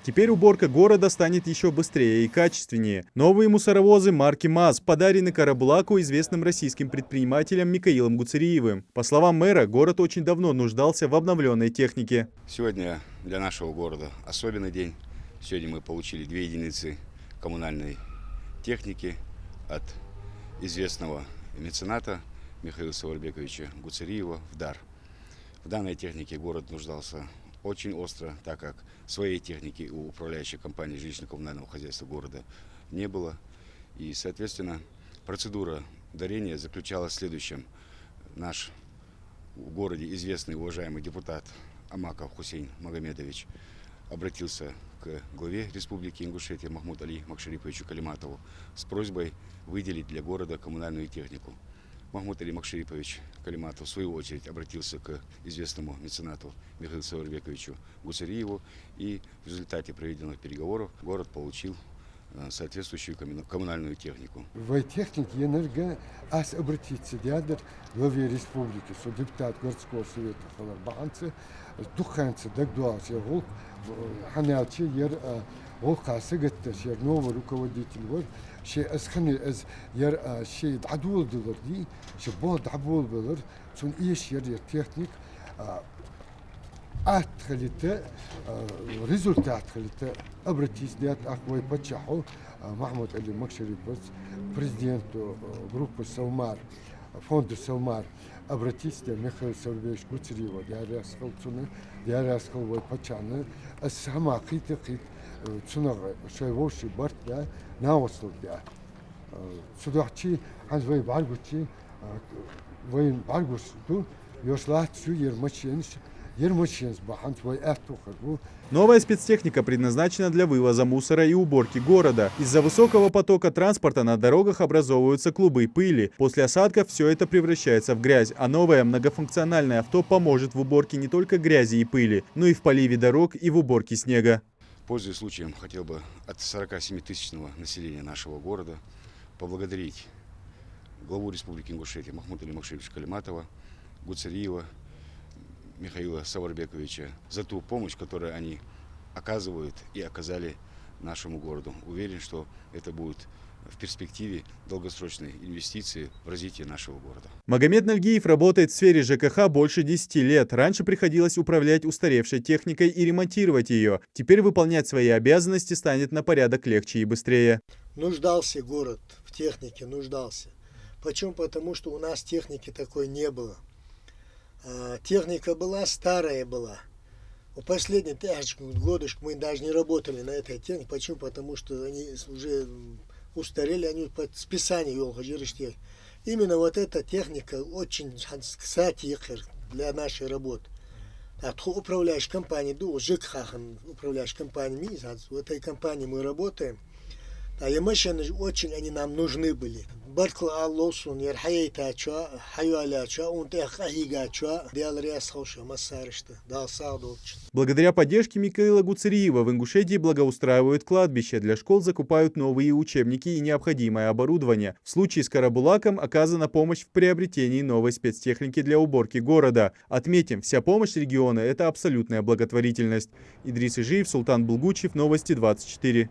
Теперь уборка города станет еще быстрее и качественнее. Новые мусоровозы марки МАЗ подарены Карабулаку известным российским предпринимателем Михаилом Гуцериевым. По словам мэра, город очень давно нуждался в обновленной технике. Сегодня для нашего города особенный день. Сегодня мы получили 2 единицы коммунальной техники от известного мецената Михаила Саварбековича Гуцериева в дар. В данной технике город нуждался очень остро, так как своей техники у управляющей компании жилищно-коммунального хозяйства города не было. И, соответственно, процедура дарения заключалась в следующем. Наш в городе известный уважаемый депутат Амаков Хусейн Магомедович обратился к главе Республики Ингушетия Махмуду Али Макшариповичу Калиматову с просьбой выделить для города коммунальную технику. Махмуд Али Макшарипович Калиматов в свою очередь обратился к известному меценату Михаилу Саварбековичу Гуцериеву, и в результате проведенных переговоров город получил соответствующую коммунальную технику. В технике энерго обратиться диадр главе республики, что депутат городского совета Халарбанцы, духанцы, дагдуалцы, волк, ханялчи, ер волкасы, гатташер, новый руководитель, вот, شيء أسخن أز ير شيء عدول دولار دي شيء بود عدول دولار شون إيش ير تكنيك أتخلته ريزولتات أتخلته أبرتيس ديات أقوى بتشحو محمود علي مكشري بس بريزيدنت جروب سومار فوند سومار أبرتيس دي ميخائيل سوربيش غوتسريوا ديار أسخل تونه ديار أسخل ويبتشانه السما قيت تونه شيء وشي برت ده ناوصل ده سوداحتي عن وين بعرقتي وين بعرقتو يوصلات شو يرمشينش Новая спецтехника предназначена для вывоза мусора и уборки города. Из-за высокого потока транспорта на дорогах образовываются клубы пыли. После осадков все это превращается в грязь, а новое многофункциональное авто поможет в уборке не только грязи и пыли, но и в поливе дорог и в уборке снега. Пользуясь случаем, хотел бы от 47-тысячного населения нашего города поблагодарить главу Республики Ингушетия Махмуда Али Макшариповича Калиматова, Гуцериева, Михаила Саварбековича за ту помощь, которую они оказывают и оказали нашему городу. Уверен, что это будет в перспективе долгосрочные инвестиции в развитие нашего города. Магомед Нальгиев работает в сфере ЖКХ больше 10 лет. Раньше приходилось управлять устаревшей техникой и ремонтировать ее. Теперь выполнять свои обязанности станет на порядок легче и быстрее. Нуждался город в технике, нуждался. Почему? Потому что у нас техники такой не было. Техника была, старая была. В последние годышки мы даже не работали на этой технике. Почему? Потому что они уже устарели, они под списание елхаджирыште. Именно вот эта техника очень кстати для нашей работы. Управляющая компания, управляющая компания, в этой компании мы работаем. И машины очень они нам нужны были. Благодаря поддержке Михаила Гуцериева в Ингушетии благоустраивают кладбища, для школ закупают новые учебники и необходимое оборудование. В случае с Карабулаком оказана помощь в приобретении новой спецтехники для уборки города. Отметим, вся помощь региона – это абсолютная благотворительность. Идрис Ижиев, Султан Булгучев, Новости 24.